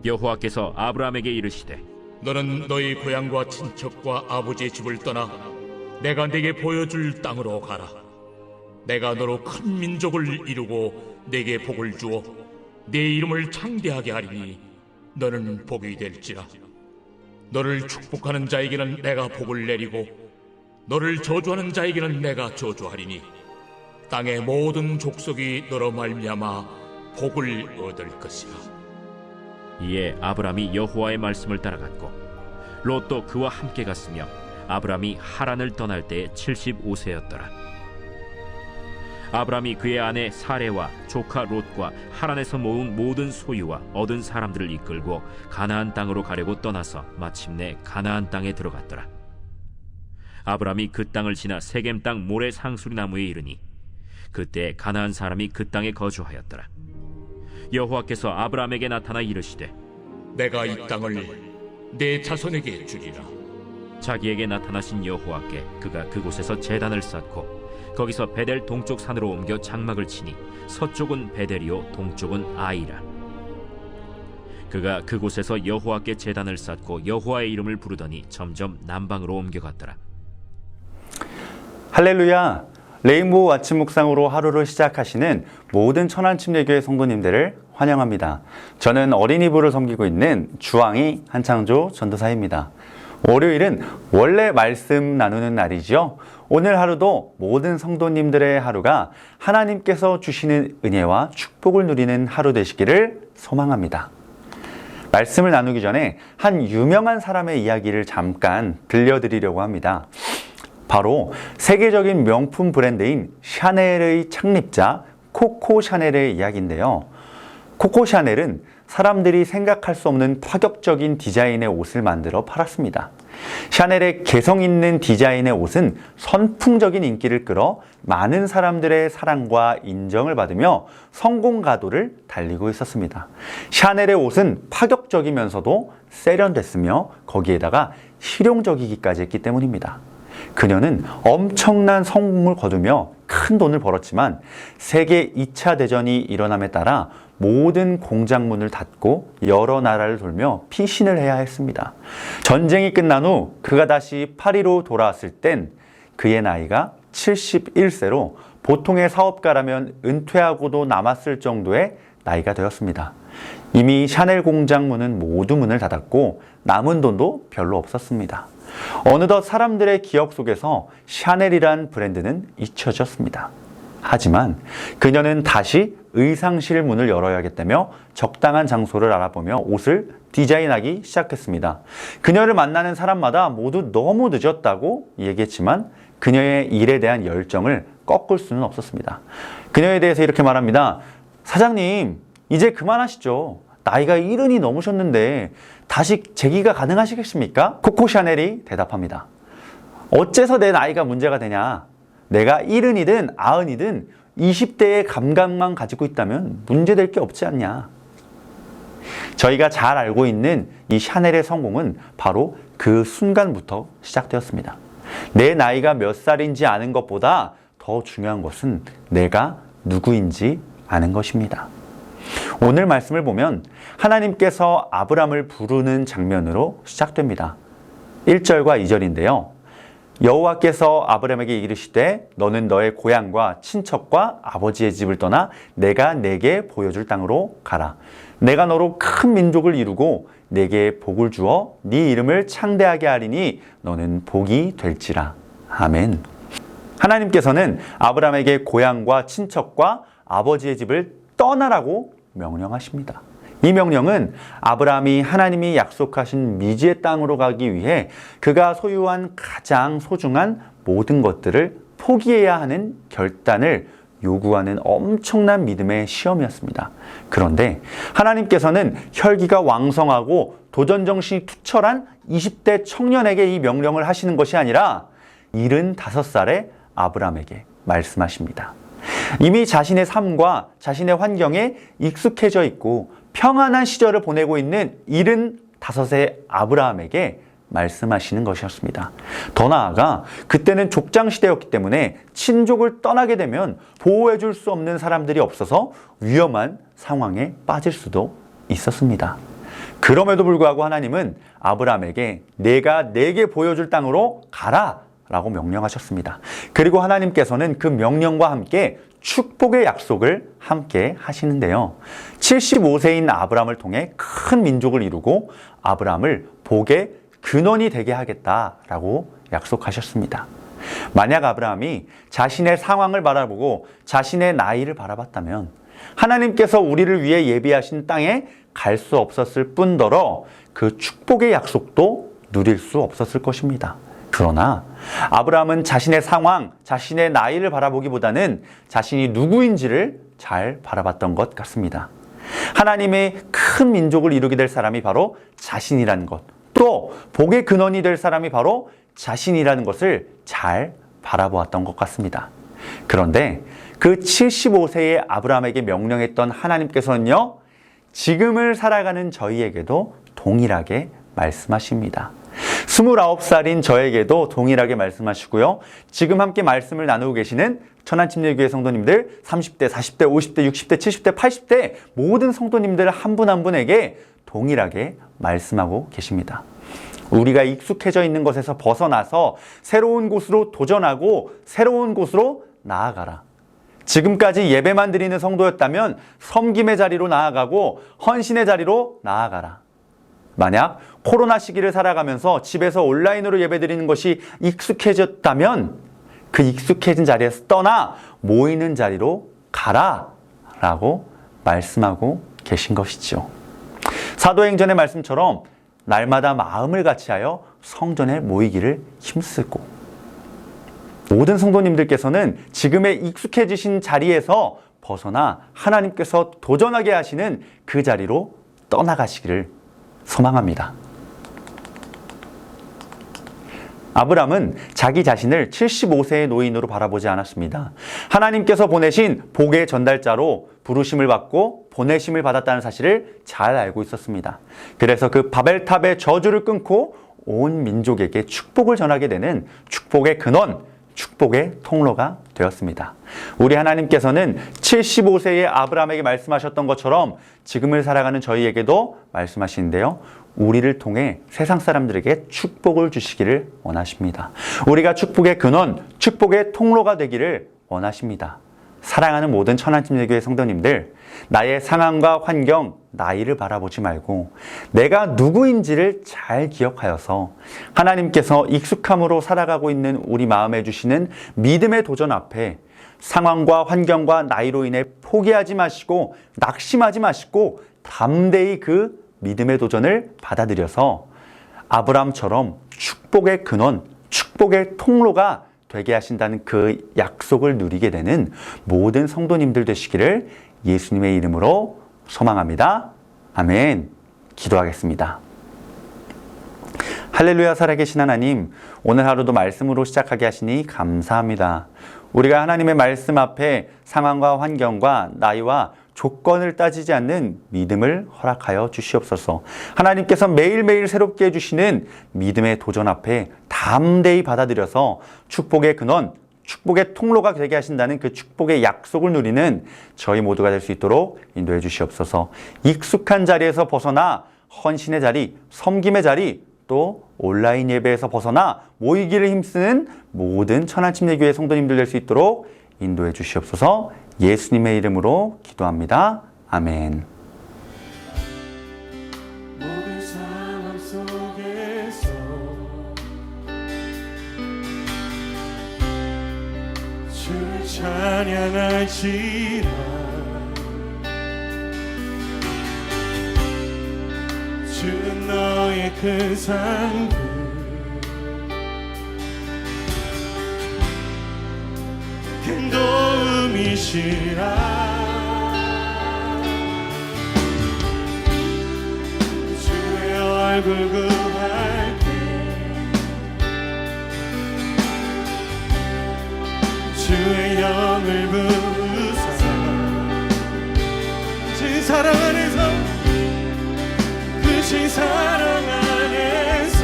여호와께서 아브라함에게 이르시되 너는 너희 고향과 친척과 아버지의 집을 떠나 내가 네게 보여줄 땅으로 가라. 내가 너로 큰 민족을 이루고 네게 복을 주어 네 이름을 창대하게 하리니 너는 복이 될지라. 너를 축복하는 자에게는 내가 복을 내리고 너를 저주하는 자에게는 내가 저주하리니 땅의 모든 족속이 너로 말미암아 복을 얻을 것이라. 이에 아브라함이 여호와의 말씀을 따라갔고 롯도 그와 함께 갔으며 아브라함이 하란을 떠날 때에 75세였더라. 아브라함이 그의 아내 사레와 조카 롯과 하란에서 모은 모든 소유와 얻은 사람들을 이끌고 가나안 땅으로 가려고 떠나서 마침내 가나안 땅에 들어갔더라. 아브라함이 그 땅을 지나 세겜 땅 모레 상수리 나무에 이르니 그때 가나안 사람이 그 땅에 거주하였더라. 여호와께서 아브라함에게 나타나 이르시되 내가 이 땅을 내 자손에게 주리라. 자기에게 나타나신 여호와께 그가 그곳에서 제단을 쌓고 거기서 베델 동쪽 산으로 옮겨 장막을 치니 서쪽은 베델이요 동쪽은 아이라. 그가 그곳에서 여호와께 제단을 쌓고 여호와의 이름을 부르더니 점점 남방으로 옮겨갔더라. 할렐루야! 레인보우 아침 묵상으로 하루를 시작하시는 모든 천안침례교회 성도님들을 환영합니다. 저는 어린이부를 섬기고 있는 주황희 한창조 전도사입니다. 월요일은 원래 말씀 나누는 날이죠. 오늘 하루도 모든 성도님들의 하루가 하나님께서 주시는 은혜와 축복을 누리는 하루 되시기를 소망합니다. 말씀을 나누기 전에 한 유명한 사람의 이야기를 잠깐 들려드리려고 합니다. 바로 세계적인 명품 브랜드인 샤넬의 창립자 코코 샤넬의 이야기인데요. 코코 샤넬은 사람들이 생각할 수 없는 파격적인 디자인의 옷을 만들어 팔았습니다. 샤넬의 개성 있는 디자인의 옷은 선풍적인 인기를 끌어 많은 사람들의 사랑과 인정을 받으며 성공 가도를 달리고 있었습니다. 샤넬의 옷은 파격적이면서도 세련됐으며 거기에다가 실용적이기까지 했기 때문입니다. 그녀는 엄청난 성공을 거두며 큰 돈을 벌었지만 세계 2차 대전이 일어남에 따라 모든 공장문을 닫고 여러 나라를 돌며 피신을 해야 했습니다. 전쟁이 끝난 후 그가 다시 파리로 돌아왔을 땐 그의 나이가 71세로 보통의 사업가라면 은퇴하고도 남았을 정도의 나이가 되었습니다. 이미 샤넬 공장문은 모두 문을 닫았고 남은 돈도 별로 없었습니다. 어느덧 사람들의 기억 속에서 샤넬이란 브랜드는 잊혀졌습니다. 하지만 그녀는 다시 의상실 문을 열어야겠다며 적당한 장소를 알아보며 옷을 디자인하기 시작했습니다. 그녀를 만나는 사람마다 모두 너무 늦었다고 얘기했지만 그녀의 일에 대한 열정을 꺾을 수는 없었습니다. 그녀에 대해서 이렇게 말합니다. 사장님, 이제 그만하시죠. 나이가 70이 넘으셨는데 다시 재기가 가능하시겠습니까? 코코 샤넬이 대답합니다. 어째서 내 나이가 문제가 되냐? 내가 70이든 90이든 20대의 감각만 가지고 있다면 문제될 게 없지 않냐? 저희가 잘 알고 있는 이 샤넬의 성공은 바로 그 순간부터 시작되었습니다. 내 나이가 몇 살인지 아는 것보다 더 중요한 것은 내가 누구인지 아는 것입니다. 오늘 말씀을 보면 하나님께서 아브람을 부르는 장면으로 시작됩니다. 1절과 2절인데요. 여호와께서 아브람에게 이르시되 너는 너의 고향과 친척과 아버지의 집을 떠나 내가 내게 보여줄 땅으로 가라. 내가 너로 큰 민족을 이루고 내게 복을 주어 네 이름을 창대하게 하리니 너는 복이 될지라. 아멘. 하나님께서는 아브람에게 고향과 친척과 아버지의 집을 떠나라고 명령하십니다. 이 명령은 아브라함이 하나님이 약속하신 미지의 땅으로 가기 위해 그가 소유한 가장 소중한 모든 것들을 포기해야 하는 결단을 요구하는 엄청난 믿음의 시험이었습니다. 그런데 하나님께서는 혈기가 왕성하고 도전정신이 투철한 20대 청년에게 이 명령을 하시는 것이 아니라 75살의 아브라함에게 말씀하십니다. 이미 자신의 삶과 자신의 환경에 익숙해져 있고 평안한 시절을 보내고 있는 75세 아브라함에게 말씀하시는 것이었습니다. 더 나아가 그때는 족장시대였기 때문에 친족을 떠나게 되면 보호해 줄 수 없는 사람들이 없어서 위험한 상황에 빠질 수도 있었습니다. 그럼에도 불구하고 하나님은 아브라함에게 내가 내게 보여줄 땅으로 가라 라고 명령하셨습니다. 그리고 하나님께서는 그 명령과 함께 축복의 약속을 함께 하시는데요. 75세인 아브라함을 통해 큰 민족을 이루고 아브라함을 복의 근원이 되게 하겠다라고 약속하셨습니다. 만약 아브라함이 자신의 상황을 바라보고 자신의 나이를 바라봤다면 하나님께서 우리를 위해 예비하신 땅에 갈 수 없었을 뿐더러 그 축복의 약속도 누릴 수 없었을 것입니다. 그러나 아브라함은 자신의 상황, 자신의 나이를 바라보기보다는 자신이 누구인지를 잘 바라봤던 것 같습니다. 하나님의 큰 민족을 이루게 될 사람이 바로 자신이라는 것, 또 복의 근원이 될 사람이 바로 자신이라는 것을 잘 바라보았던 것 같습니다. 그런데 그 75세의 아브라함에게 명령했던 하나님께서는요, 지금을 살아가는 저희에게도 동일하게 말씀하십니다. 29살인 저에게도 동일하게 말씀하시고요. 지금 함께 말씀을 나누고 계시는 천안침례교회 성도님들 30대, 40대, 50대, 60대, 70대, 80대 모든 성도님들 한 분 한 분에게 동일하게 말씀하고 계십니다. 우리가 익숙해져 있는 것에서 벗어나서 새로운 곳으로 도전하고 새로운 곳으로 나아가라. 지금까지 예배만 드리는 성도였다면 섬김의 자리로 나아가고 헌신의 자리로 나아가라. 만약 코로나 시기를 살아가면서 집에서 온라인으로 예배드리는 것이 익숙해졌다면 그 익숙해진 자리에서 떠나 모이는 자리로 가라 라고 말씀하고 계신 것이죠. 사도행전의 말씀처럼 날마다 마음을 같이하여 성전에 모이기를 힘쓰고, 모든 성도님들께서는 지금의 익숙해지신 자리에서 벗어나 하나님께서 도전하게 하시는 그 자리로 떠나가시기를 소망합니다. 아브람은 자기 자신을 75세의 노인으로 바라보지 않았습니다. 하나님께서 보내신 복의 전달자로 부르심을 받고 보내심을 받았다는 사실을 잘 알고 있었습니다. 그래서 그 바벨탑의 저주를 끊고 온 민족에게 축복을 전하게 되는 축복의 근원, 축복의 통로가 되었습니다. 우리 하나님께서는 75세의 아브라함에게 말씀하셨던 것처럼 지금을 살아가는 저희에게도 말씀하시는데요. 우리를 통해 세상 사람들에게 축복을 주시기를 원하십니다. 우리가 축복의 근원, 축복의 통로가 되기를 원하십니다. 사랑하는 모든 천안침례교회 성도님들, 나의 상황과 환경, 나이를 바라보지 말고 내가 누구인지를 잘 기억하여서 하나님께서 익숙함으로 살아가고 있는 우리 마음에 주시는 믿음의 도전 앞에 상황과 환경과 나이로 인해 포기하지 마시고 낙심하지 마시고 담대히 그 믿음의 도전을 받아들여서 아브라함처럼 축복의 근원, 축복의 통로가 되게 하신다는 그 약속을 누리게 되는 모든 성도님들 되시기를 예수님의 이름으로 소망합니다. 아멘. 기도하겠습니다. 할렐루야. 살아계신 하나님, 오늘 하루도 말씀으로 시작하게 하시니 감사합니다. 우리가 하나님의 말씀 앞에 상황과 환경과 나이와 조건을 따지지 않는 믿음을 허락하여 주시옵소서. 하나님께서 매일매일 새롭게 해주시는 믿음의 도전 앞에 담대히 받아들여서 축복의 근원, 축복의 통로가 되게 하신다는 그 축복의 약속을 누리는 저희 모두가 될 수 있도록 인도해 주시옵소서. 익숙한 자리에서 벗어나 헌신의 자리, 섬김의 자리, 또 온라인 예배에서 벗어나 모이기를 힘쓰는 모든 천안침례교회 성도님들 될 수 있도록 인도해 주시옵소서. 예수님의 이름으로 기도합니다. 아멘. 모든 상황 속에서 주를 찬양할지라. 주는 너의 큰 상급 큰 도움이시라. 주의 얼굴 구할 때 주의 영을 부으사 그 사랑 안에서 그 사랑 안에서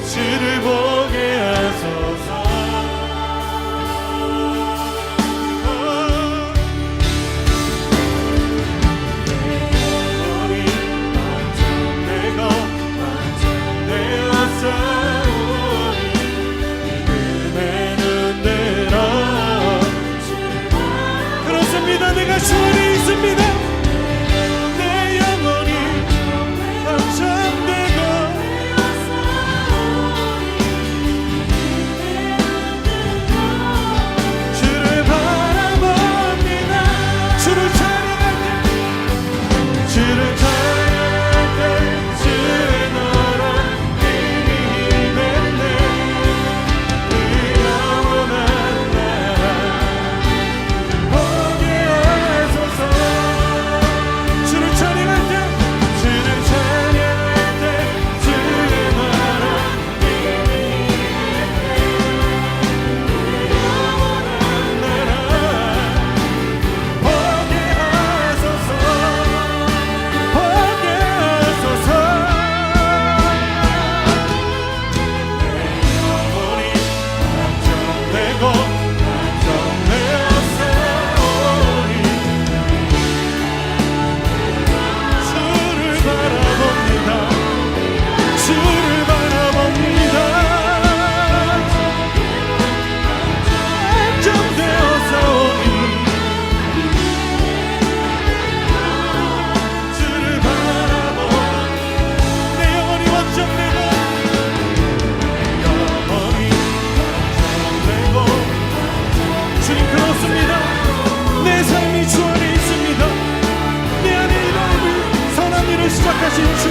주를 보게 하소서. 주